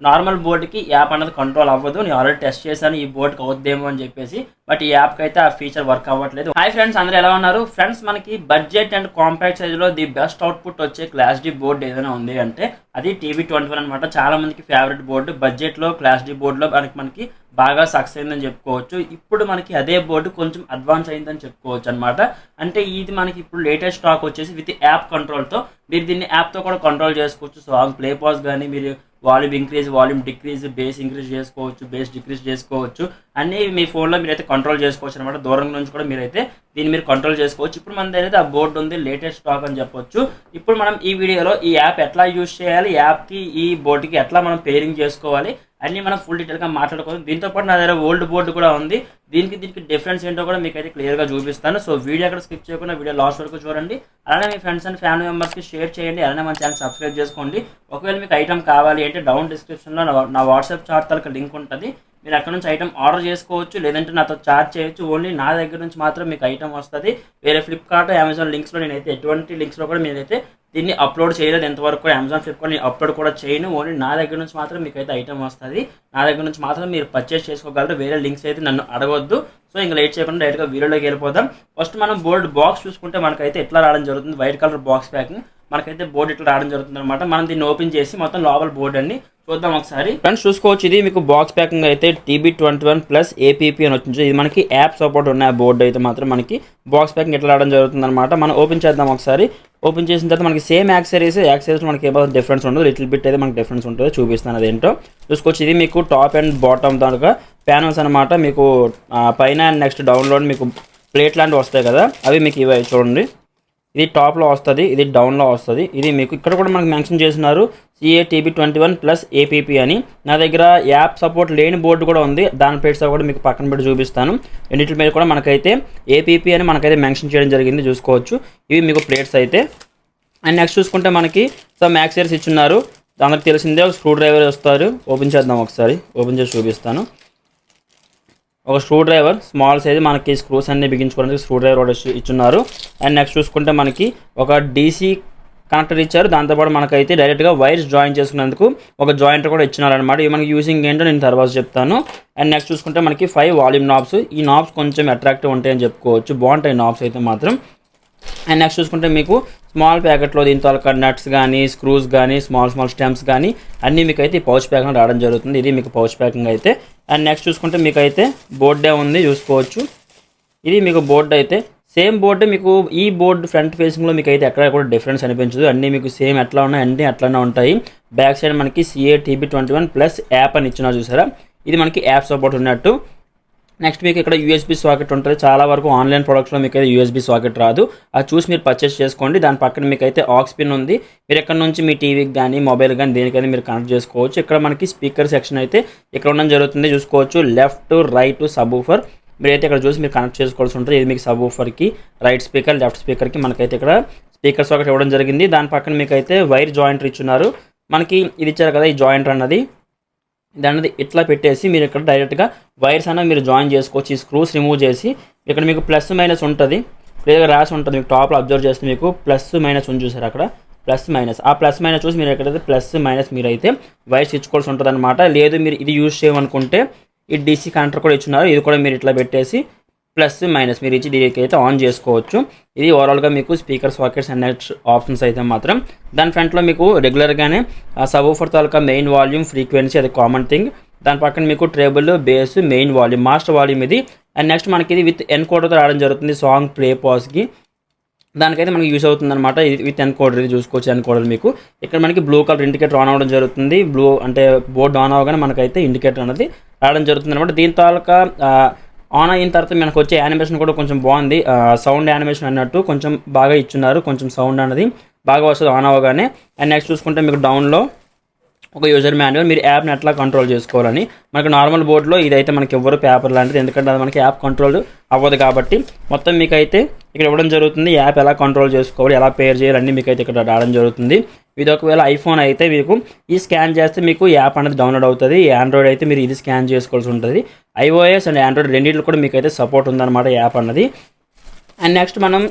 Normal బోర్డుకి app అనేది control అవ్వదు. నేను ఆల్రెడీ టెస్ట్ చేశాను ఈ బోర్డుకి అవుద్దేమో అని చెప్పేసి, బట్ ఈ యాప్కి అయితే ఆ ఫీచర్ వర్క్ అవ్వట్లేదు. హాయ్ ఫ్రెండ్స్, అందరూ ఎలా ఉన్నారు? ఫ్రెండ్స్, మనకి బడ్జెట్ అండ్ కాంపాక్ట్ సైజ్లో ది బెస్ట్ అవుట్పుట్ వచ్చే క్లాస్ డి బోర్డు ఏదైనా ఉంది అంటే అది TB21 అనమాట. చాలా మందికి ఫేవరెట్ బోర్డు. బడ్జెట్లో క్లాస్ డి బోర్డులో మనకి బాగా సక్సెస్ అయిందని చెప్పుకోవచ్చు. ఇప్పుడు మనకి అదే బోర్డు కొంచెం అడ్వాన్స్ అయిందని చెప్పుకోవచ్చు అనమాట. అంటే ఇది మనకి ఇప్పుడు లేటెస్ట్ స్టాక్ వచ్చేసి విత్ యాప్ కంట్రోల్తో, మీరు దీన్ని యాప్తో కూడా కంట్రోల్ చేసుకోవచ్చు. సాంగ్ ప్లే పాజ్ కానీ, మీరు volume increase, volume decrease, base increase చేసుకోవచ్చు, బేస్ డిక్రీజ్ చేసుకోవచ్చు. అన్నీ మీ ఫోన్లో మీరైతే కంట్రోల్ చేసుకోవచ్చు అనమాట. దూరం నుంచి కూడా మీరైతే దీన్ని మీరు కంట్రోల్ చేసుకోవచ్చు. ఇప్పుడు మన దగ్గర ఆ బోర్డు ఉంది, లేటెస్ట్ స్టాక్ అని చెప్పొచ్చు. ఇప్పుడు మనం ఈ వీడియోలో ఈ యాప్ ఎట్లా యూజ్ చేయాలి, యాప్కి ఈ బోర్డుకి ఎట్లా మనం పేరింగ్ చేసుకోవాలి అన్నీ మనం ఫుల్ డీటెయిల్గా మాట్లాడుకోవాలి. దీంతోపాటు నా దగ్గర ఓల్డ్ బోర్డు కూడా ఉంది. దీనికి డిఫరెన్స్ ఏంటో కూడా మీకు అయితే క్లియర్గా చూపిస్తాను. సో వీడియో అక్కడ స్కిప్ చేయకుండా వీడియో లాస్ట్ వరకు చూడండి. అలానే మీ ఫ్రెండ్స్ అండ్ ఫ్యామిలీ మెంబర్స్కి షేర్ చేయండి. అలానే మన ఛానల్ సబ్స్క్రైబ్ చేసుకోండి. ఒకవేళ మీకు ఐటమ్ కావాలి అంటే డౌన్ డిస్క్రిప్షన్లో నా వాట్సాప్ చాట్ తాలూకా లింక్ ఉంటుంది. మీరు అక్కడ నుంచి ఐటమ్ ఆర్డర్ చేసుకోవచ్చు, లేదంటే నాతో చార్జ్ చేయొచ్చు. ఓన్లీ నా దగ్గర నుంచి మాత్రం మీకు ఐటమ్ వస్తుంది. వేరే ఫ్లిప్కార్ట్, అమెజాన్ లింక్స్లో నేనైతే ఎటువంటి లింక్స్లో కూడా నేనైతే దీన్ని అప్లోడ్ చేయలేదు. ఎంతవరకు అమెజాన్, ఫ్లిప్కార్ట్ నేను అప్లోడ్ కూడా చేయను. ఓన్లీ నా దగ్గర నుంచి మాత్రం మీకు అయితే ఐటమ్ వస్తుంది. నా దగ్గర నుంచి మాత్రం మీరు పర్చేస్ చేసుకోగలరు. వేరే లింక్స్ అయితే నన్ను అడగొద్దు. సో ఇంకా లేట్ చేయకుండా డైరెక్ట్గా వీడియోలోకి వెళ్ళిపోదాం. ఫస్ట్ మనం బోర్డు బాక్స్ చూసుకుంటే మనకైతే ఎట్లా రావడం జరుగుతుంది. వైట్ కలర్ బాక్స్ ప్యాకింగ్ మనకైతే బోర్డు ఇట్లా రావడం జరుగుతుంది అనమాట. మనం దీన్ని ఓపెన్ చేసి మొత్తం లోపల బోర్డు అన్ని చూద్దాం ఒకసారి. ఫ్రెండ్స్ చూసుకోవచ్చు, ఇది మీకు బాక్స్ ప్యాకింగ్ అయితే TB21 ప్లస్ APP అని వచ్చింది. ఇది మనకి యాప్ సపోర్ట్ ఉన్న బోర్డు అయితే మాత్రం మనకి బాక్స్ ప్యాకింగ్ ఎట్లా రావడం జరుగుతుంది అనమాట. మనం ఓపెన్ చేద్దాం ఒకసారి. ఓపెన్ చేసిన తర్వాత మనకి సేమ్ యాక్సరీస్ మనకి ఏమైనా డిఫరెన్స్ ఉండదు. లిటిల్ బిట్ అయితే మనకి డిఫరెన్స్ ఉంటుంది. చూపిస్తాను అదేంటో చూసుకోవచ్చు. ఇది మీకు టాప్ అండ్ బాటమ్ దాకా ప్యానల్స్ అనమాట. మీకు పైన అండ్ నెక్స్ట్ డౌన్లోడ్ మీకు ప్లేట్ లాంటివి వస్తాయి కదా, అవి మీకు ఇవి చూడండి. ఇది టాప్లో వస్తుంది, ఇది డౌన్లో వస్తుంది. ఇది మీకు ఇక్కడ కూడా మనకు మెన్షన్ చేస్తున్నారు TB21 ప్లస్ APP అని. నా దగ్గర యాప్ సపోర్ట్ లేని బోర్డు కూడా ఉంది. దాని ప్లేట్స్ కూడా మీకు పక్కన పెట్టి చూపిస్తాను. రెండింటి మీద కూడా మనకైతే APP అని మనకైతే మెన్షన్ చేయడం జరిగింది. చూసుకోవచ్చు, ఇవి మీకు ప్లేట్స్ అయితే. అండ్ నెక్స్ట్ చూసుకుంటే మనకి సమ్ యాక్సరీస్ ఇచ్చున్నారు. అందరికి తెలిసిందే, ఒక స్క్రూ డ్రైవర్ వస్తారు. ఓపెన్ చేద్దాం ఒకసారి. ఓపెన్ చేసి చూపిస్తాను. ఒక స్క్రూ డ్రైవర్ స్మాల్ సైజ్, మనకి స్క్రూస్ అన్ని బిగించుకోవడానికి స్క్రూ డ్రైవర్ కూడా ఇచ్చున్నారు. అండ్ నెక్స్ట్ చూసుకుంటే మనకి ఒక DC కనెక్టర్ ఇచ్చారు. దాంతోపాటు మనకైతే డైరెక్ట్గా వైర్స్ జాయిన్ చేసుకునేందుకు ఒక జాయింటర్ కూడా ఇచ్చినారనమాట. ఇవి మనకి యూజింగ్ ఏంటో నేను తర్వాత చెప్తాను. అండ్ నెక్స్ట్ చూసుకుంటే మనకి 5 వాల్యూమ్ నాబ్స్. ఈ నాబ్స్ కొంచెం అట్రాక్టివ్ ఉంటాయని చెప్పుకోవచ్చు. బాగుంటాయి నాబ్స్ అయితే మాత్రం. అండ్ నెక్స్ట్ చూసుకుంటే మీకు స్మాల్ ప్యాకెట్లో దీంతో నట్స్ కానీ, స్క్రూస్ కానీ, స్మాల్ స్టెమ్స్ కానీ అన్నీ మీకు అయితే పౌచ్ ప్యాకింగ్ రావడం జరుగుతుంది. ఇది మీకు పౌచ్ ప్యాకింగ్ అయితే. అండ్ నెక్స్ట్ చూసుకుంటే మీకు అయితే బోర్డే ఉంది. చూసుకోవచ్చు, ఇది మీకు బోర్డు అయితే. సేమ్ బోర్డు మీకు ఈ బోర్డు ఫ్రంట్ ఫేసింగ్లో మీకు అయితే ఎక్కడ కూడా డిఫరెన్స్ అనిపించదు. అన్నీ మీకు సేమ్ ఎట్లా ఉన్నాయి, అన్నీ అట్లానే ఉంటాయి. బ్యాక్ సైడ్ మనకి TB21 ప్లస్ యాప్ అని ఇచ్చినా చూసారా, ఇది మనకి యాప్ సపోర్ట్ ఉన్నట్టు. నెక్స్ట్ మీకు ఇక్కడ USB సాకెట్ ఉంటుంది. చాలా వరకు ఆన్లైన్ ప్రొడక్ట్స్లో మీకు అయితే USB సాకెట్ రాదు. అది చూసి మీరు పర్చేస్ చేసుకోండి. దాని పక్కన మీకు అయితే ఆక్స్ పిన్ ఉంది. మీరు ఎక్కడ నుంచి మీ టీవీకి కానీ, మొబైల్ కానీ, దేనికైనా మీరు కనెక్ట్ చేసుకోవచ్చు. ఇక్కడ మనకి స్పీకర్ సెక్షన్ అయితే ఇక్కడ ఉండడం జరుగుతుంది. చూసుకోవచ్చు, లెఫ్ట్ రైట్ సబ్ ఊఫర్ మీరైతే ఇక్కడ చూసి మీరు కనెక్ట్ చేసుకోవాల్సి ఉంటుంది. ఇది మీకు సబ్ ఊఫర్కి, రైట్ స్పీకర్, లెఫ్ట్ స్పీకర్కి మనకైతే ఇక్కడ స్పీకర్ సాకెట్ ఇవ్వడం జరిగింది. దాని పక్కన మీకు అయితే వైర్ జాయింటర్ ఇచ్చున్నారు. మనకి ఇది ఇచ్చారు కదా, ఈ జాయింటర్ అన్నది దానిది ఇట్లా పెట్టేసి మీరు ఇక్కడ డైరెక్ట్గా వైర్స్ అన్న మీరు జాయిన్ చేసుకోవచ్చు. ఈ స్క్రూస్ రిమూవ్ చేసి ఇక్కడ మీకు ప్లస్ మైనస్ ఉంటుంది, క్లియర్గా రాసి ఉంటుంది. మీకు టాప్లో అబ్జర్వ్ చేస్తే మీకు ప్లస్ మైనస్ ఉంది చూసారు, అక్కడ ప్లస్ మైనస్. ఆ ప్లస్ మైనస్ చూసి మీరు ఎక్కడైతే ప్లస్ మైనస్ మీరైతే వైర్స్ ఇచ్చుకోవాల్సి ఉంటుంది అనమాట. లేదు మీరు ఇది యూజ్ చేయమనుకుంటే ఈ DC కనెక్టర్ కూడా ఇచ్చున్నారు. ఇది కూడా మీరు ఇట్లా పెట్టేసి ప్లస్ మైనస్ మీరు ఇచ్చి దీనికి అయితే ఆన్ చేసుకోవచ్చు. ఇది ఓవరాల్గా మీకు speaker sockets and next options అయితే మాత్రం. దాని ఫ్రంట్లో మీకు రెగ్యులర్గానే సబ్ ఊఫర్ తాలూకా మెయిన్ వాల్యూమ్, ఫ్రీక్వెన్సీ, అది కామన్ థింగ్. దాని పక్కన మీకు treble, base, main volume, master volume ఇది. అండ్ నెక్స్ట్ మనకి ఇది విత్ ఎన్కోడర్తో రావడం జరుగుతుంది. సాంగ్ ప్లే పాజ్కి దానికైతే మనకి యూస్ అవుతుంది అనమాట. With encoder. ఇది చూసుకోవచ్చు ఎన్కోడర్. మీకు ఇక్కడ మనకి బ్లూ కలర్ ఇండికేటర్ ఆన్ అవ్వడం జరుగుతుంది. బ్లూ అంటే బోర్డు ఆన్ అవ్వగానే మనకైతే ఇండికేటర్ అనేది రావడం జరుగుతుంది అనమాట. దీని తాలూకా ఆన్ అయిన తర్వాత మనకు వచ్చే యానిమేషన్ కూడా కొంచెం బాగుంది. సౌండ్ యానిమేషన్ అన్నట్టు కొంచెం బాగా ఇచ్చున్నారు. కొంచెం సౌండ్ అనేది బాగా వస్తుంది ఆన్ అవ్వగానే. అండ్ నెక్స్ట్ చూసుకుంటే మీకు డౌన్లో ఒక యూజర్ మాన్యువల్, మీరు యాప్ని ఎట్లా కంట్రోల్ చేసుకోవాలని. మనకి నార్మల్ బోర్డులో ఇదైతే మనకి ఎవరు పేపర్ లాంటిది, ఎందుకంటే అది మనకి యాప్ కంట్రోల్ అవ్వదు కాబట్టి మొత్తం మీకైతే ఇక్కడ ఇవ్వడం జరుగుతుంది. యాప్ ఎలా కంట్రోల్ చేసుకోవాలి, ఎలా పేర్ చేయాలి అన్నీ మీకైతే ఇక్కడ రావడం జరుగుతుంది. ఇది ఒకవేళ ఐఫోన్ అయితే మీకు ఈ స్కాన్ చేస్తే మీకు యాప్ అనేది డౌన్లోడ్ అవుతుంది. ఆండ్రాయిడ్ అయితే మీరు ఇది స్కాన్ చేసుకోవాల్సి ఉంటుంది. iOS అండ్ ఆండ్రాయిడ్ రెండింటిలో కూడా మీకైతే సపోర్ట్ ఉందన్నమాట యాప్ అన్నది. అండ్ నెక్స్ట్ మనం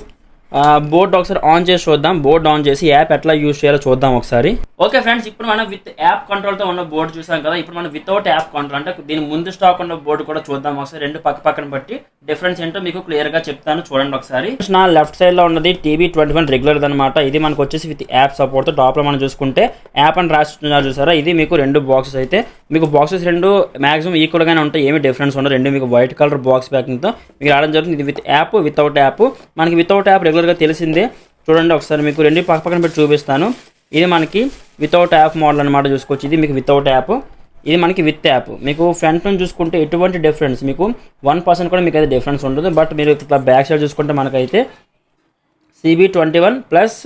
బోర్డ్ ఒకసారి ఆన్ చేసి చూద్దాం. బోర్డ్ ఆన్ చేసి యాప్ ఎట్లా యూజ్ చేయాలో చూద్దాం ఒకసారి. ఓకే ఫ్రెండ్స్, ఇప్పుడు మనం విత్ యాప్ కంట్రోల్తో ఉన్న బోర్డు చూసాం కదా. ఇప్పుడు మనం వితౌట్ యాప్ కంట్రోల్ అంటే దీని ముందు స్టాక్ ఉన్న బోర్డు కూడా చూద్దాం ఒకసారి. రెండు పక్కన బట్టి డిఫరెన్స్ ఏంటో మీకు క్లియర్గా చెప్తాను, చూడండి ఒకసారి. నా లెఫ్ట్ సైడ్లో ఉన్నది TB21 రెగ్యులర్ అనమాట. ఇది మనకు వచ్చేసి విత్ యాప్ సపోర్ట్తో టాప్లో మనం చూసుకుంటే యాప్ అని రాస్తున్నారు చూసారా. ఇది మీకు రెండు బాక్సెస్ అయితే మీకు బాక్సెస్ రెండు మాక్సిమం ఈక్వల్గానే ఉంటాయి, ఏమి డిఫరెన్స్ ఉండదు. రెండు మీకు వైట్ కలర్ బాక్స్ ప్యాకింగ్తో మీకు రావడం జరుగుతుంది. ఇది విత్ యాప్ వితౌట్ యాప్. మనకి వితౌట్ యాప్ రెగ్యులర్గా తెలిసిందే. చూడండి ఒకసారి మీకు రెండు పక్కన పెట్టి చూపిస్తాను. ఇది మనకి వితౌట్ యాప్ మోడల్ అనమాట, చూసుకోవచ్చు. ఇది మీకు వితౌట్ యాప్, ఇది మనకి విత్ యాప్. మీకు ఫ్రంట్ నుంచి చూసుకుంటే ఎటువంటి డిఫరెన్స్ మీకు 1% కూడా మీకు అయితే డిఫరెన్స్ ఉండదు. బట్ మీరు ఇట్లా బ్యాక్ సైడ్ చూసుకుంటే మనకైతే CB21 ప్లస్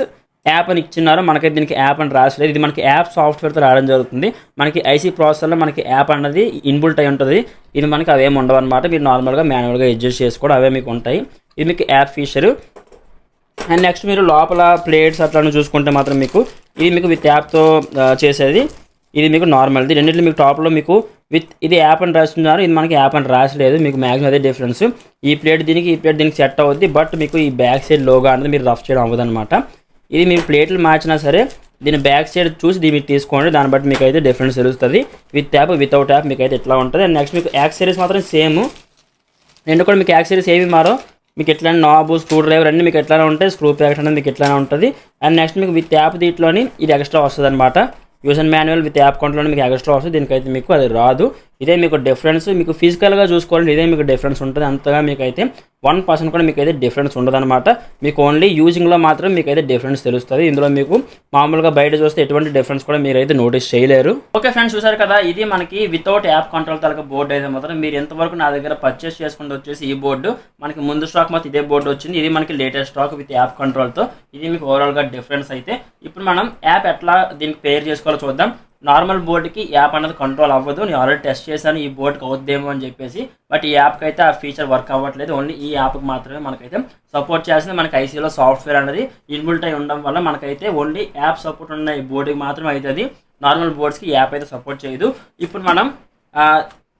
యాప్ అని ఇచ్చినారు. మనకైతే దీనికి యాప్ అని రాసలేదు. ఇది మనకి యాప్ సాఫ్ట్వేర్తో రావడం జరుగుతుంది. మనకి ఐసీ ప్రాసెసర్లో మనకి యాప్ అన్నది ఇన్బుల్ట్ అయి ఉంటుంది. ఇది మనకి అవేమి ఉండవు అనమాట. మీరు నార్మల్గా మాన్యువల్గా అడ్జస్ట్ చేసుకోవడం అవే మీకు ఉంటాయి. ఇది మీకు యాప్ ఫీచరు. అండ్ నెక్స్ట్ మీరు లోపల ప్లేట్స్ అట్లా చూసుకుంటే మాత్రం మీకు ఇది మీకు విత్ యాప్తో చేసేది. ఇది మీకు నార్మల్ది. రెండింటిలో మీకు టాప్లో మీకు విత్ ఇది యాప్ అని రాస్తున్నారు, ఇది మనకి యాప్ అని రాసలేదు. మీకు మ్యాక్సిమం అదే డిఫరెన్స్. ఈ ప్లేట్ దీనికి సెట్ అవుద్ది. బట్ మీకు ఈ బ్యాక్ సైడ్ లోగా అనేది మీరు రఫ్ చేయడం అవ్వదు అనమాట. ఇది మీరు ప్లేట్లు మార్చినా సరే దీని బ్యాక్ సైడ్ చూసి దీన్ని మీరు తీసుకోండి. దాన్ని బట్టి మీకు అయితే డిఫరెన్స్ తెలుస్తుంది. విత్ యాప్ వితౌట్ యాప్ మీకు అయితే ఎట్లా ఉంటుంది. అండ్ నెక్స్ట్ మీకు యాక్సెసరీస్ మాత్రం సేమ్. రెండు కూడా మీకు యాక్సెసరీస్ ఏవి మారో. మీకు ఎట్లా నాబు స్క్రూ డ్రైవర్ అన్నీ మీకు ఎట్లానే ఉంటాయి. స్క్రూ ప్యాకెట్ అనేది మీకు ఎట్లానే ఉంటుంది. అండ్ నెక్స్ట్ మీకు విత్ యాప్ దీంట్లోని ఇది ఎక్స్ట్రా వస్తుంది అనమాట. Use and manual with app అకౌంట్లోనే మీకు ఎక్స్ట్రా వస్తుంది. దీనికైతే మీకు అది రాదు. ఇదే మీకు డిఫరెన్స్. మీకు ఫిజికల్గా చూసుకోవాలంటే ఇదే మీకు డిఫరెన్స్ ఉంటుంది. అంతగా మీకు అయితే 1% కూడా మీకు అయితే డిఫరెన్స్ ఉండదు అనమాట. మీకు ఓన్లీ యూజింగ్లో మాత్రం మీకు అయితే డిఫరెన్స్ తెలుస్తుంది. ఇందులో మీకు మామూలుగా బయట చూస్తే ఎటువంటి డిఫరెన్స్ కూడా మీరు అయితే నోటీస్ చేయలేరు. ఓకే ఫ్రెండ్స్, చూసారు కదా. ఇది మనకి వితౌట్ యాప్ కంట్రోల్ తలక బోర్డు అయితే మాత్రం మీరు ఎంతవరకు నా దగ్గర పర్చేస్ చేసుకుంటూ వచ్చేసి ఈ బోర్డు మనకి ముందు స్టాక్ మాత్రం ఇదే బోర్డు వచ్చింది. ఇది మనకి లేటెస్ట్ స్టాక్ విత్ యాప్ కంట్రోల్తో. ఇది మీకు ఓవరాల్గా డిఫరెన్స్ అయితే. ఇప్పుడు మనం యాప్ ఎట్లా దీనికి పేర్ చేసుకోవాలో చూద్దాం. నార్మల్ బోర్డుకి యాప్ అనేది కంట్రోల్ అవ్వదు. నేను ఆల్రెడీ టెస్ట్ చేశాను ఈ బోర్డుకి అవుద్దేమో అని చెప్పేసి. బట్ ఈ యాప్కి అయితే ఆ ఫీచర్ వర్క్ అవ్వట్లేదు. ఓన్లీ ఈ యాప్కి మాత్రమే మనకైతే సపోర్ట్ చేస్తుంది. మనకి ఐసీలో సాఫ్ట్వేర్ అనేది ఇన్బుల్ట్ అయి ఉండడం వల్ల మనకైతే ఓన్లీ యాప్ సపోర్ట్ ఉన్న ఈ బోర్డుకి మాత్రమే అవుతుంది. నార్మల్ బోర్డ్స్కి యాప్ అయితే సపోర్ట్ చేయదు. ఇప్పుడు మనం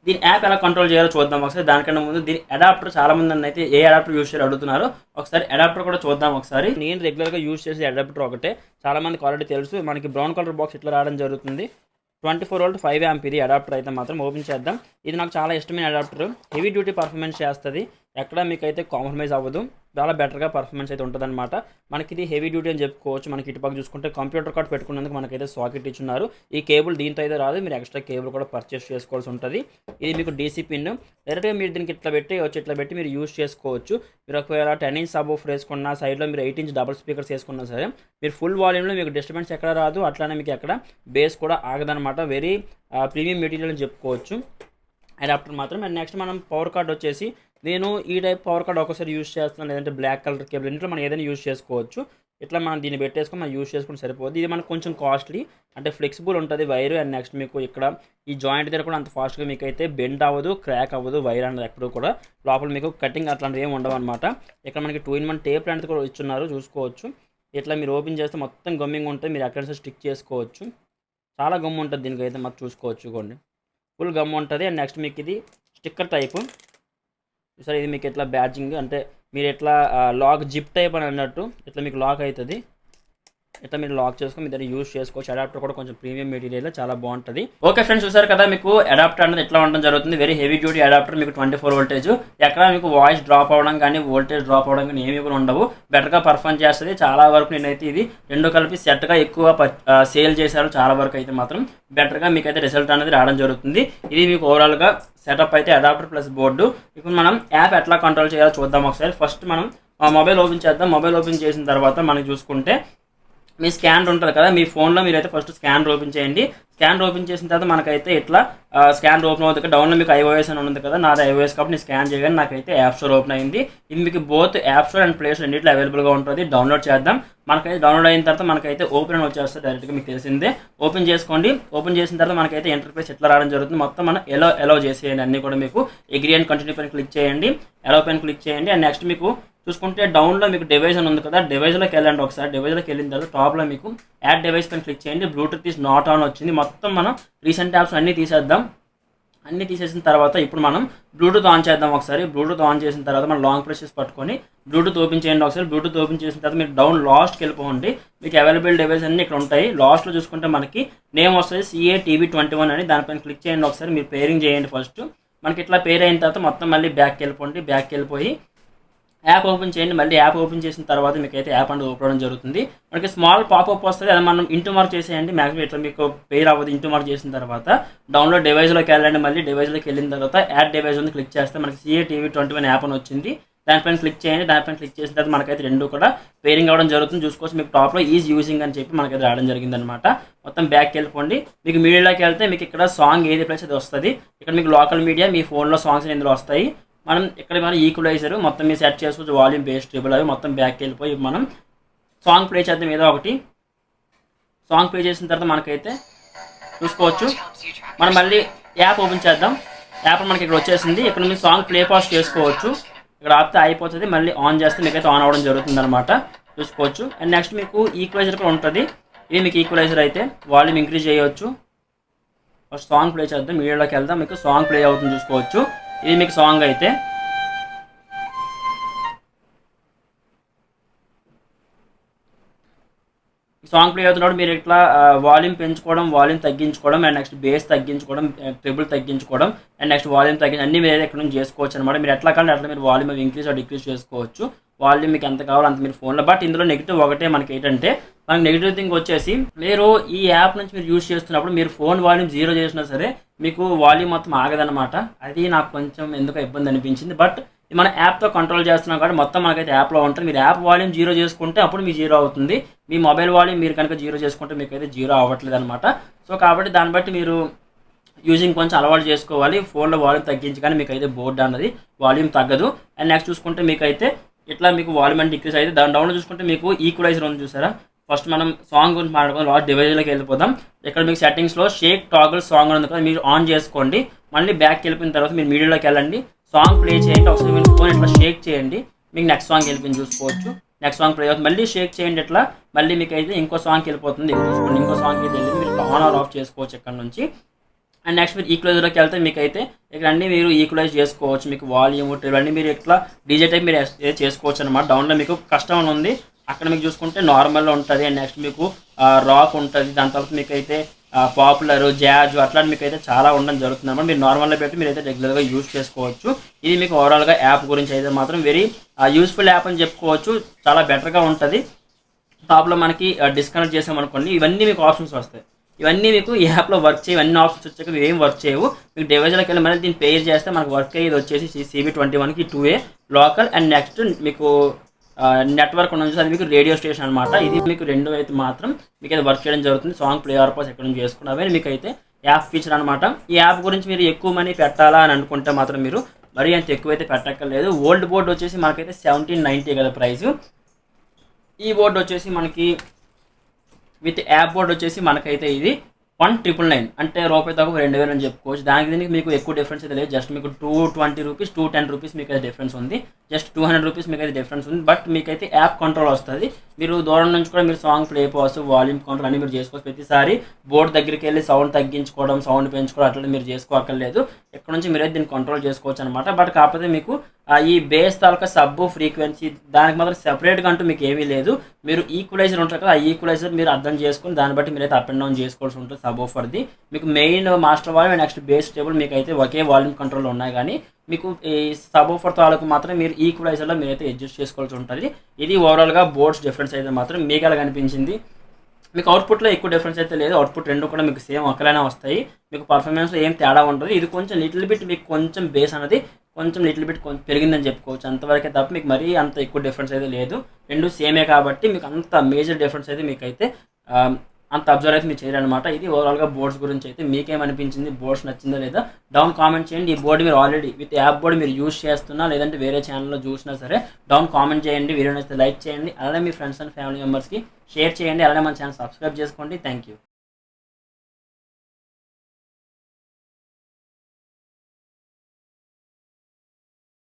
దీని యాప్ ఎలా కంట్రోల్ చేయాలో చూద్దాం ఒకసారి. దానికన్నా ముందు దీని అడాప్టర్ చాలా మంది అయితే ఏ అడాప్టర్ యూజ్ చేయాలి అడుగుతున్నారు. ఒకసారి అడాప్టర్ కూడా చూద్దాం ఒకసారి. నేను రెగ్యులర్గా యూజ్ చేసే అడాప్టర్ ఒకటే, చాలా మందికి ఆల్రెడీ తెలుసు. మనకి బ్రౌన్ కలర్ బాక్స్ ఇట్లా రావడం జరుగుతుంది. 24V 5A ఇది అడాప్టర్ అయితే మాత్రం ఓపెన్ చేద్దాం. ఇది నాకు చాలా ఇష్టమైన అడాప్టర్. హెవీ డ్యూటీ పర్ఫార్మెన్స్ చేస్తుంది. ఎక్కడ మీకు అయితే కాంప్రమైజ్ అవ్వదు. చాలా బెటర్గా పర్ఫార్మెన్స్ అయితే ఉంటుంది అనమాట. మనకి ఇది హెవీ డ్యూటీ అని చెప్పుకోవచ్చు. మనకి ఇటుపక్క చూసుకుంటే కంప్యూటర్ కార్డ్ పెట్టుకున్నందుకు మనకైతే సాకెట్ ఇచ్చున్నారు. ఈ కేబుల్ దీంతో అయితే రాదు. మీరు ఎక్స్ట్రా కేబుల్ కూడా పర్చేస్ చేసుకోవాల్సి ఉంటుంది. ఇది మీకు DC పిన్. డైరెక్ట్గా మీరు దీనికి ఇట్లా పెట్టి మీరు యూజ్ చేసుకోవచ్చు. మీరు ఒకవేళ 10" సబ్ వేసుకున్నా, సైడ్లో మీరు 8" డబుల్ స్పీకర్స్ వేసుకున్నా సరే మీరు ఫుల్ వాల్యూమ్లో మీకు డిస్టర్బెన్స్ ఎక్కడ రాదు. అట్లానే మీకు ఎక్కడ బేస్ కూడా ఆగదనమాట. వెరీ ప్రీమియం మెటీరియల్ అని చెప్పుకోవచ్చు అడాప్టర్ మాత్రం. అండ్ నెక్స్ట్ మనం పవర్ కార్డ్ వచ్చేసి నేను ఈ టైప్ పవర్ కార్డ్ ఒకసారి యూజ్ చేస్తున్నాను, లేదంటే బ్లాక్ కలర్ కేబుల్ ఇంట్లో మనం ఏదైనా యూజ్ చేసుకోవచ్చు. ఇట్లా మనం దీన్ని పెట్టేసుకొని మనం యూజ్ చేసుకుని సరిపోద్ది. ఇది మనకు కొంచెం కాస్ట్లీ, అంటే ఫ్లెక్సిబుల్ ఉంటుంది వైర్. అండ్ నెక్స్ట్ మీకు ఇక్కడ ఈ జాయింట్ దగ్గర కూడా అంత ఫాస్ట్గా మీకు అయితే బెండ్ అవ్వదు, క్రాక్ అవ్వదు వైర్ అనేది ఎప్పుడు కూడా. లోపల మీకు కటింగ్ అట్లాంటివి ఏమి ఉండవు అనమాట. ఇక్కడ మనకి 2-in-1 టేప్ లాంటిది కూడా ఇచ్చున్నారు, చూసుకోవచ్చు. ఇట్లా మీరు ఓపెన్ చేస్తే మొత్తం గమ్మింగ్ ఉంటుంది. మీరు ఎక్కడ స్టిక్ చేసుకోవచ్చు. చాలా గమ్ ఉంటుంది దీనికైతే మాకు, చూసుకోవచ్చు. ఇవ్వండి ఫుల్ గమ్ ఉంటుంది. అండ్ నెక్స్ట్ మీకు ఇది స్టిక్కర్ టైపు. సరే ఇది మీకు ఎట్లా బ్యాడ్జింగ్ అంటే మీరు ఎట్లా లాక్ జిప్ టైప్ అని అన్నట్టు ఇట్లా మీకు లాక్ అవుతుంది. ఇట్లా మీరు లాక్ చేసుకొని మీరు యూజ్ చేసుకోవచ్చు. అడాప్టర్ కూడా కొంచెం ప్రీమియం మెటీరియల్, చాలా బాగుంటుంది. ఓకే ఫ్రెండ్స్, చూసారు కదా. మీకు అడాప్టర్ అనేది ఎట్లా ఉండడం జరుగుతుంది. Very heavy duty adapter. మీకు 24V. ఎక్కడ మీకు వాయిస్ డ్రాప్ అవ్వడం కానీ వోల్టేజ్ డ్రాప్ అవ్వడం కానీ ఏమి కూడా ఉండవు. బెటర్గా పర్ఫార్మ్ చేస్తుంది. చాలా వరకు నేనైతే ఇది రెండు కలిపి సెట్గా ఎక్కువ సేల్ చేశారు. చాలా వరకు అయితే మాత్రం బెటర్గా మీకు అయితే రిజల్ట్ అనేది రావడం జరుగుతుంది. ఇది మీకు ఓవరాల్గా సెటప్ అయితే అడాప్టర్ ప్లస్ బోర్డు. ఇప్పుడు మనం యాప్ ఎట్లా కంట్రోల్ చేయాలో చూద్దాం ఒకసారి. ఫస్ట్ మనం మొబైల్ ఓపెన్ చేద్దాం. మొబైల్ ఓపెన్ చేసిన తర్వాత మనకి చూసుకుంటే మీ స్కానర్ ఉంటుంది కదా, మీ ఫోన్లో మీరైతే ఫస్ట్ స్కానర్ ఓపెన్ చేయండి. స్కానర్ ఓపెన్ చేసిన తర్వాత మనకైతే ఇట్లా స్కానర్ ఓపెన్ అవుతుంది. డౌన్లో మీకు iOS అని ఉంది కదా, నాది iOS కాబట్టి నేను స్కాన్ చేయగానే నాకైతే యాప్ స్టోర్ ఓపెన్ అయింది. ఇది మీకు both app store and play store రెండింటిలో అవైలబుల్గా ఉంటుంది. డౌన్లోడ్ చేద్దాం. మనకైతే డౌన్లోడ్ అయిన తర్వాత మనకైతే ఓపెన్ అని వచ్చేస్తుంది డైరెక్ట్గా, మీకు తెలిసిందే. ఓపెన్ చేసుకోండి. ఓపెన్ చేసిన తర్వాత మనకైతే ఇంటర్ఫేస్ ఎట్లా రావడం జరుగుతుంది. మొత్తం మనం ఎలో చేసేయండి. అన్నీ కూడా మీకు అగ్రీ అండ్ కంటిన్యూ పైన క్లిక్ చేయండి. ఎలో పైన క్లిక్ చేయండి. అండ్ నెక్స్ట్ మీకు చూసుకుంటే డౌన్లో మీకు డివైస్ అని ఉంది కదా, డివైస్లోకి వెళ్ళండి ఒకసారి. డివైస్లోకి వెళ్ళిన తర్వాత టాప్లో మీకు యాడ్ డివైస్ పైన క్లిక్ చేయండి. బ్లూటూత్ ఈస్ నాట్ ఆన్ వచ్చింది. మొత్తం మనం రీసెంట్ యాప్స్ అన్నీ తీసేద్దాం. అన్ని తీసేసిన తర్వాత ఇప్పుడు మనం బ్లూటూత్ ఆన్ చేద్దాం ఒకసారి. బ్లూటూత్ ఆన్ చేసిన తర్వాత మనం లాంగ్ ప్రెస్ చేసి పట్టుకొని బ్లూటూత్ ఓపెన్ చేయండి ఒకసారి. బ్లూటూత్ ఓపెన్ చేసిన తర్వాత మీరు డౌన్ లాస్ట్కి వెళ్ళిపోండి. మీకు అవైలబుల్ డివైస్ అన్ని ఇక్కడ ఉంటాయి. లాస్ట్లో చూసుకుంటే మనకి నేమ్ వస్తుంది CATV21 అని, దానిపైన క్లిక్ చేయండి ఒకసారి. మీరు పేరింగ్ చేయండి ఫస్ట్. మనకి ఇట్లా పేర్ అయిన తర్వాత మొత్తం మళ్ళీ బ్యాక్కి వెళ్ళిపోండి. బ్యాక్కి వెళ్ళిపోయి యాప్ ఓపెన్ చేయండి. మళ్ళీ యాప్ ఓపెన్ చేసిన తర్వాత మీకు అయితే యాప్ అనేది ఓపెన్ అవ్వడం జరుగుతుంది. మనకి స్మాల్ పాపప్ వస్తుంది, అది మనం ఇంటూ మార్క్ చేసేయండి. మ్యాక్సిమం ఇట్లా మీకు పేరు అవ్వదు. ఇంటూ మార్క్ చేసిన తర్వాత డౌన్లోడ్ డివైస్లోకి వెళ్ళండి. మళ్ళీ డివైస్లోకి వెళ్ళిన తర్వాత యాడ్ డివైస్ ఉంది క్లిక్ చేస్తే మనకి CATV21 యాప్ అని వచ్చింది. దానిపైన క్లిక్ చేయండి. దానిపైన క్లిక్ చేసిన తర్వాత మనకైతే రెండు కూడా పేరింగ్ అవ్వడం జరుగుతుంది. చూసుకోవచ్చు మీకు టాప్లో ఈజ్ యూజింగ్ అని చెప్పి మనకైతే రావడం జరిగింది అనమాట. మొత్తం బ్యాక్కి వెళ్ళిపోండి. మీకు మీడియాలోకి వెళ్తే మీకు ఇక్కడ సాంగ్ ఏది ప్లేస్ అది వస్తుంది. ఇక్కడ మీకు లోకల్ మీడియా మీ ఫోన్లో సాంగ్స్ ఇందులో వస్తాయి. మనం ఇక్కడ మన ఈక్వలైజర్ మొత్తం మీరు సెట్ చేసుకోవచ్చు. వాల్యూమ్ బేస్ ట్రిబుల్ అవి మొత్తం బ్యాక్కి వెళ్ళిపోయి మనం సాంగ్ ప్లే చేద్దాం. ఏదో ఒకటి సాంగ్ ప్లే చేసిన తర్వాత మనకైతే చూసుకోవచ్చు. మనం మళ్ళీ యాప్ ఓపెన్ చేద్దాం. యాప్ మనకి ఇక్కడ వచ్చేసింది. ఇక్కడ మీరు సాంగ్ ప్లే పాస్ చేసుకోవచ్చు. ఇక్కడ ఆపితే అయిపోతుంది. మళ్ళీ ఆన్ చేస్తే మీకైతే ఆన్ అవ్వడం జరుగుతుంది అనమాట. చూసుకోవచ్చు. అండ్ నెక్స్ట్ మీకు ఈక్వలైజర్ కూడా ఉంటుంది. ఇది మీకు ఈక్వలైజర్ అయితే వాల్యూమ్ ఇంక్రీజ్ చేయవచ్చు. ఫస్ట్ సాంగ్ ప్లే చేద్దాం. మీడియాలోకి వెళ్దాం. మీకు సాంగ్ ప్లే అవుతుంది చూసుకోవచ్చు. ఇది మీకు సాంగ్ అయితే సాంగ్ ప్లే అవుతున్నప్పుడు మీరు ఇట్లా వాల్యూమ్ పెంచుకోవడం, వాల్యూమ్ తగ్గించుకోవడం, అండ్ నెక్స్ట్ బేస్ తగ్గించుకోవడం, ట్రిబుల్ తగ్గించుకోవడం, అండ్ నెక్స్ట్ వాల్యూమ్ తగ్గించి అన్ని మీరు ఇక్కడ నుంచి చేసుకోవచ్చు అనమాట. మీరు ఎట్లా కావాలి అట్లా మీరు వాల్యూమ్ ఇంక్రీజ్ డిక్రీజ్ చేసుకోవచ్చు. వాల్యూమ్ మీకు ఎంత కావాలో అంత మీరు ఫోన్లో. బట్ ఇందులో నెగిటివ్ ఒకటే మనకి ఏంటంటే, మనకి నెగిటివ్ థింగ్ వచ్చేసి మీరు ఈ యాప్ నుంచి మీరు యూజ్ చేస్తున్నప్పుడు మీరు ఫోన్ వాల్యూమ్ 0 చేసినా సరే మీకు వాల్యూమ్ మొత్తం ఆగదనమాట. అది నాకు కొంచెం ఎందుకో ఇబ్బంది అనిపించింది. బట్ మన యాప్తో కంట్రోల్ చేస్తున్నాం కాబట్టి మొత్తం మనకైతే యాప్లో ఉంటుంది. మీరు యాప్ వాల్యూమ్ 0 చేసుకుంటే అప్పుడు మీ 0 అవుతుంది. మీ మొబైల్ వాల్యూమ్ మీరు కనుక 0 చేసుకుంటే మీకు అయితే 0 అవ్వట్లేదు అనమాట. సో కాబట్టి దాన్ని బట్టి మీరు యూజింగ్ కొంచెం అలవాటు చేసుకోవాలి. ఫోన్లో వాల్యూమ్ తగ్గించి కానీ మీకు అయితే బోర్డు అన్నది వాల్యూమ్ తగ్గదు. అండ్ నెక్స్ట్ చూసుకుంటే మీకైతే ఇట్లా మీకు వాల్యూమ్ అంటే డిక్రీజ్ అయితే దాని డౌన్లో చూసుకుంటే మీకు ఈక్వలైజర్ ఉంది చూసారా. ఫస్ట్ మనం సాంగ్ గురించి మాట్లాడుకుందాం. లాస్ట్ డివైజ్లోకి వెళ్ళిపోదాం. ఇక్కడ మీకు సెట్టింగ్స్లో షేక్ టాగల్ సాంగ్ ఉంది కదా, మీరు ఆన్ చేసుకోండి. మళ్ళీ బ్యాక్కి వెళ్ళిపోయిన తర్వాత మీరు మీడియాలోకి వెళ్ళండి. సాంగ్ ప్లే చేయండి. ఒకసారి మీరు ఫోన్ ఇట్లా షేక్ చేయండి. మీకు నెక్స్ట్ సాంగ్ వెళ్ళిపోయింది చూసుకోవచ్చు. నెక్స్ట్ సాంగ్ ప్లే అవుతుంది. మళ్ళీ షేక్ చేయండి ఇట్లా. మళ్ళీ మీకు అయితే ఇంకో సాంగ్కి వెళ్ళిపోతుంది. ఇక్కడ చూసుకోండి ఇంకో సాంగ్కి వెళ్ళింది. మీరు ఆన్ ఆర్ ఆఫ్ చేసుకోవచ్చు ఇక్కడ నుంచి. అండ్ నెక్స్ట్ మీరు ఈక్వలైజర్లోకి వెళ్తే మీకు అయితే ఇక్కడ అన్ని మీరు ఈక్వలైజ్ చేసుకోవచ్చు. మీకు వాల్యూమ్ ఇవన్నీ మీరు ఇట్లా డీజే టైప్ మీరు చేసుకోవచ్చు అనమాట. డౌన్లో మీకు కష్టం ఉంది. అక్కడ మీకు చూసుకుంటే నార్మల్లో ఉంటుంది. అండ్ నెక్స్ట్ మీకు రాక్ ఉంటుంది. దాని తర్వాత మీకు అయితే పాపులర్, జాజ్ అట్లా మీకు అయితే చాలా ఉండడం జరుగుతుంది అన్నమాట. మీరు నార్మల్గా పెట్టి మీరు అయితే రెగ్యులర్గా యూజ్ చేసుకోవచ్చు. ఇది మీకు ఓవరాల్గా యాప్ గురించి అయితే మాత్రం వెరీ యూస్ఫుల్ యాప్ అని చెప్పుకోవచ్చు. చాలా బెటర్గా ఉంటుంది. టాప్లో మనకి డిస్కనెక్ట్ చేసామనుకోండి ఇవన్నీ మీకు ఆప్షన్స్ వస్తాయి. ఇవన్నీ మీకు ఈ యాప్లో వర్క్ చేయవు. అన్ని ఆప్షన్స్ వచ్చాక ఏం వర్క్ చేయవు. మీకు డివైజ్లోకి వెళ్ళి మళ్ళీ దీన్ని పేర్ చేస్తే మనకు వర్క్ అయ్యేది వచ్చేసి CB21కి 2A లోకల్. అండ్ నెక్స్ట్ మీకు నెట్వర్క్ నుంచి అది మీకు రేడియో స్టేషన్ అనమాట. ఇది మీకు రెండు అయితే మాత్రం మీకు అయితే వర్క్ చేయడం జరుగుతుంది. సాంగ్ ప్లే పర్పస్ ఎక్కడ నుంచి చేసుకున్నవే మీకు అయితే యాప్ ఫీచర్ అనమాట. ఈ యాప్ గురించి మీరు ఎక్కువ మనీ పెట్టాలా అని అనుకుంటే మాత్రం మీరు మరీ అంత ఎక్కువైతే పెట్టక్కర్లేదు. ఓల్డ్ బోర్డ్ వచ్చేసి మనకైతే 1790 కదా ప్రైస్. ఈ బోర్డు వచ్చేసి మనకి విత్ యాప్ బోర్డ్ వచ్చేసి మనకైతే ఇది 1999 అంటే రూపాయి తక్కువ 2000 అని చెప్పుకోవచ్చు. దానికి దీనికి మీకు ఎక్కువ డిఫరెన్స్ అయితే లేదు. జస్ట్ మీకు 220 రూపీస్ 210 రూపీస్ మీకు అయితే డిఫరెన్స్ ఉంది. జస్ట్ 200 రూపీస్ మీకు అయితే డిఫరెన్స్ ఉంది. బట్ మీకైతే యాప్ కంట్రోల్ వస్తుంది. మీరు దూరం నుంచి కూడా మీరు song play pass, volume control అన్ని మీరు చేసుకోవచ్చు. ప్రతిసారి బోర్డు దగ్గరికి వెళ్ళి సౌండ్ తగ్గించుకోవడం, సౌండ్ పెంచుకోవడం అట్లా మీరు చేసుకోక్కర్లేదు. ఇక్కడ నుంచి మీరైతే దీన్ని కంట్రోల్ చేసుకోవచ్చు అనమాట. బట్ కాకపోతే మీకు ఈ బేస్ తాలూకా సబ్ ఫ్రీక్వెన్సీ దానికి మాత్రం సెపరేట్గా అంటూ మీకు ఏమీ లేదు. మీరు ఈక్వలైజర్ ఉంటుంది కదా, ఆ ఈక్వలైజర్ మీరు అర్థం చేసుకుని దాన్ని బట్టి మీరైతే అప్ అండ్ డౌన్ చేసుకోవాల్సి ఉంటుంది. సబ్ ఆఫర్ది మీకు main master volume next base table మీకు అయితే ఒకే వాల్యూమ్ కంట్రోల్ ఉన్నాయి. కానీ మీకు ఈ సబ్ ఆఫర్ తాలూకు మాత్రం మీరు ఈక్వలైజర్లో మీరైతే అడ్జస్ట్ చేసుకోవాల్సి ఉంటుంది. ఇది ఓవరాల్గా బోర్డ్స్ డిఫరెన్స్ అయితే మాత్రం మీకు ఎలా కనిపించింది. మీకు అవుట్పుట్లో ఎక్కువ డిఫరెన్స్ అయితే లేదు. అవుట్పుట్ రెండు కూడా మీకు సేమ్ ఒకలైనా వస్తాయి. మీకు పర్ఫార్మెన్స్లో ఏం తేడా ఉంటుంది. ఇది కొంచెం లిటిల్ బిట్ మీకు కొంచెం బేస్ అనేది కొంచెం లిటిల్ బిట్ కొంచెం పెరిగిందని చెప్పుకోవచ్చు. అంతవరకే తప్ప మీకు మరీ అంత ఎక్కువ డిఫరెన్స్ అయితే లేదు. రెండు సేమే కాబట్టి మీకు అంత మేజర్ డిఫరెన్స్ అయితే మీకు అయితే అంత అబ్జర్వ్ అయితే మీరు చేయరనమాట. ఇది ఓవరాల్గా బోర్డ్స్ గురించి అయితే మీకేమనిపించింది, బోర్డ్స్ నచ్చిందా లేదా డౌన్ కామెంట్ చేయండి. ఈ బోర్డు మీరు ఆల్రెడీ విత్ యాప్ బోర్డు మీరు యూజ్ చేస్తున్నా లేదంటే వేరే ఛానల్లో చూసినా సరే డౌన్ కామెంట్ చేయండి. వీడియో నచ్చితే లైక్ చేయండి. అలానే మీ ఫ్రెండ్స్ అండ్ ఫ్యామిలీ మెంబర్స్కి షేర్ చేయండి. అలానే మన ఛానల్ సబ్స్క్రైబ్ చేసుకోండి. Thank you.